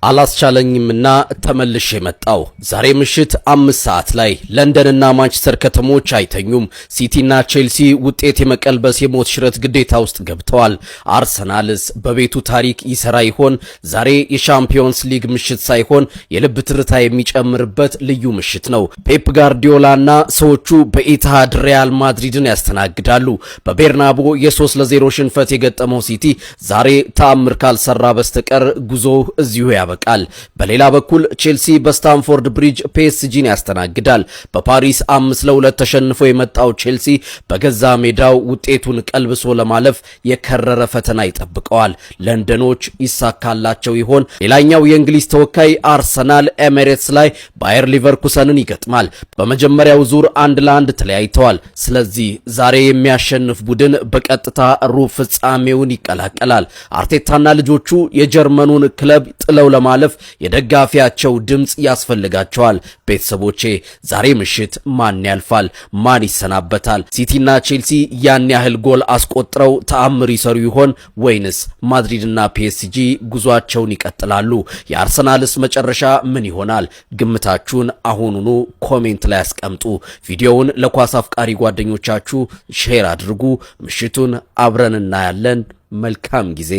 አላስቻለኝምና ተመልሼ መጣው። ዛሬ ምሽት 5 ሰዓት ላይ ለንደንና ማንቸስተር ከተሞች አይተኙም። ሲቲና ቼልሲ ውጤት የመቀልበስ የሞት ሽረት ግዴታ ውስጥ ገብተዋል። አርሰናልስ በቤቱ ታሪክ ይሰራ ይሆን? ዛሬ የሻምፒዮንስ ሊግ ምሽት ሳይሆን የልብ ትርታ የሚጨምርበት ልዩ ምሽት ነው። ፔፕ ጋርዲዮላና ሰዎቹ በኢትሃድ ሪያል ማድሪድን ያስተናግዳሉ። በቤርናቦ የ3-0 ሽንፈት የገጠመው ሲቲ ዛሬ ተአምር ካልሰራ በስተቀር ጉዞው እዚሁ በቃል። በሌላ በኩል ቼልሲ በስታንፎርድ ብሪጅ ፒኤስጂን ያስተናግዳል። በፓሪስ 5-2 ተሸንፎ የመጣው ቼልሲ በገዛ ሜዳው ውጤቱን ቀልብሶ ለማለፍ የከረረ ፈተና ይጠብቀዋል። ለንደኖች ይሳካላቸው ይሆን? ሌላኛው የእንግሊዝ ተወካይ አርሰናል ኤሚሬትስ ላይ ባየር ሊቨርኩሰንን ይገጥማል። በመጀመሪያው ዙር 1-1 ተለያይተዋል። ስለዚህ ዛሬ የሚያሸንፍ ቡድን በቀጥታ ሩብ ፍጻሜውን ይቀላቀላል። አርቴታና ልጆቹ የጀርመኑን ክለብ ጥለው ለማለፍ የደጋፊያቸው ድምጽ ያስፈልጋቸዋል። ቤተሰቦቼ ዛሬ ምሽት ማን ያልፋል? ማን ይሰናበታል? ሲቲና ቼልሲ ያን ያህል ጎል አስቆጥረው ተአምር ይሰሩ ይሆን ወይንስ ማድሪድና ፒኤስጂ ጉዟቸውን ይቀጥላሉ? የአርሰናልስ መጨረሻ ምን ይሆናል? ግምታችሁን አሁኑኑ ኮሜንት ላይ አስቀምጡ። ቪዲዮውን ለኳስ አፍቃሪ ጓደኞቻችሁ ሼር አድርጉ። ምሽቱን አብረን እናያለን። መልካም ጊዜ